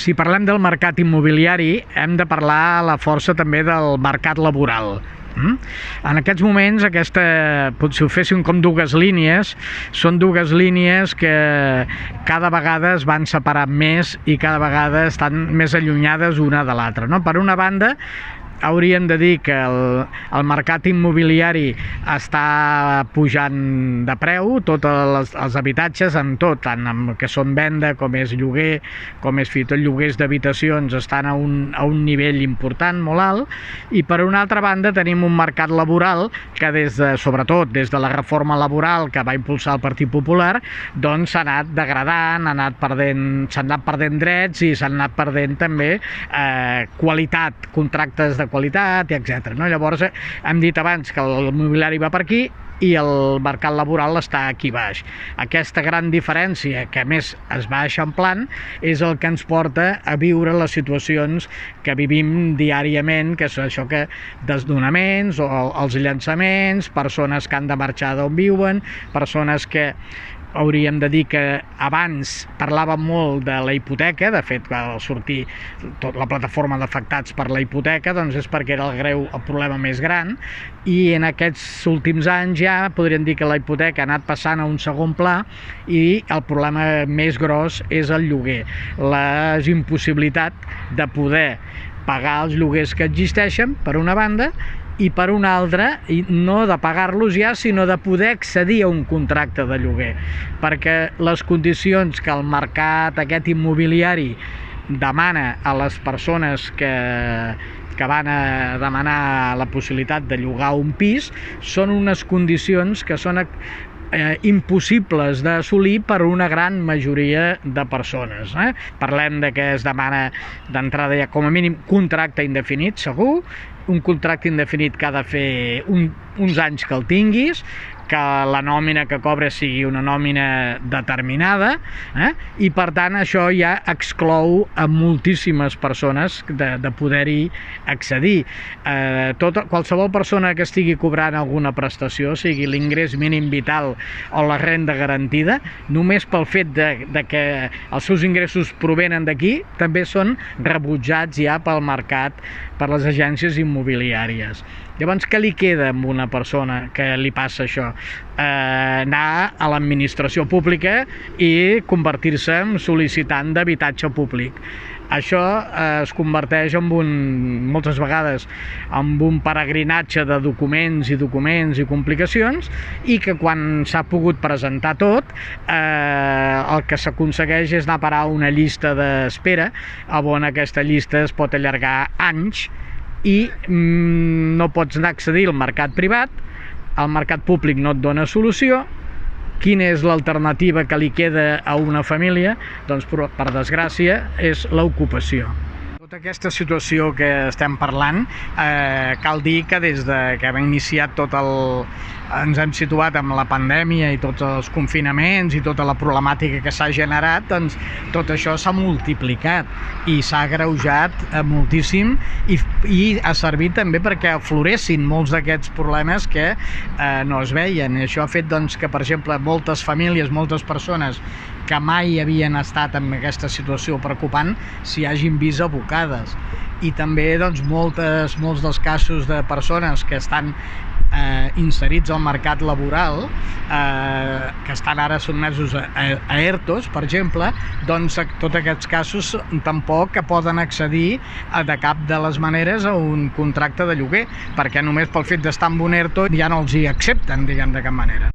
Si parlem del mercat immobiliari, hem de parlar a la força també del mercat laboral. En aquests moments, si ho féssim com dues línies, són dues línies que cada vegada es van separar més i cada vegada estan més allunyades una de l'altra. Per una banda, hauríem de dir que el mercat immobiliari està pujant de preu, tots els habitatges, en tot, tant en que són venda com és lloguer, com és fins i tot lloguers d'habitacions, estan a un nivell important, molt alt, i per una altra banda tenim un mercat laboral que sobretot des de la reforma laboral que va impulsar el Partit Popular, doncs s'ha anat degradant, s'han anat perdent drets i s'han anat perdent també qualitat, contractes de qualitat, etc. Llavors, hem dit abans que el mobiliari va per aquí i el mercat laboral està aquí baix. Aquesta gran diferència, que a més es va eixamplant, és el que ens porta a viure les situacions que vivim diàriament, que és això que desnonaments o els llançaments, persones que han de marxar d'on viuen, persones que hauríem de dir que abans parlàvem molt de la hipoteca. De fet, al sortir tota la plataforma d'afectats per la hipoteca, doncs és perquè era el problema més gran, i en aquests últims anys ja podríem dir que la hipoteca ha anat passant a un segon pla i el problema més gros és el lloguer, la impossibilitat de poder pagar els lloguers que existeixen, per una banda, i per una altra, no de pagar-los ja, sinó de poder accedir a un contracte de lloguer, perquè les condicions que el mercat aquest immobiliari demana a les persones que van a demanar la possibilitat de llogar un pis són unes condicions que són impossibles d'assolir per una gran majoria de persones. Parlem de que es demana d'entrada ja com a mínim contracte indefinit, segur, un contracte indefinit que ha de fer uns anys que el tinguis, que la nòmina que cobres sigui una nòmina determinada, i per tant això ja exclou a moltíssimes persones de poder-hi accedir. Qualsevol persona que estigui cobrant alguna prestació, sigui l'ingrés mínim vital o la renda garantida, només pel fet de que els seus ingressos provenen d'aquí, també són rebutjats ja pel mercat, per les agències immobiliàries. Llavors, què li queda a una persona que li passa això? Anar a l'administració pública i convertir-se en sol·licitant d'habitatge públic. Això es converteix moltes vegades en un peregrinatge de documents i complicacions, i que quan s'ha pogut presentar tot, el que s'aconsegueix és anar a parar a una llista d'espera, on aquesta llista es pot allargar anys i no pots anar a accedir al mercat privat, el mercat públic no et dona solució. Quina és l'alternativa que li queda a una família? Doncs, per desgràcia, és l'ocupació. Tota aquesta situació que estem parlant, cal dir que des que hem iniciat ens hem situat amb la pandèmia i tots els confinaments i tota la problemàtica que s'ha generat, doncs tot això s'ha multiplicat i s'ha agreujat moltíssim, i ha servit també perquè afloressin molts d'aquests problemes que no es veien. I això ha fet que, per exemple, moltes famílies, moltes persones que mai havien estat en aquesta situació preocupant s'hi hagin vist abocades. I també molts dels casos de persones que estan inserits al mercat laboral, que estan ara sotmesos a ERTOs, per exemple, doncs tots aquests casos tampoc poden accedir de cap de les maneres a un contracte de lloguer, perquè només pel fet d'estar amb un ERTO ja no els hi accepten, diguem, de cap manera.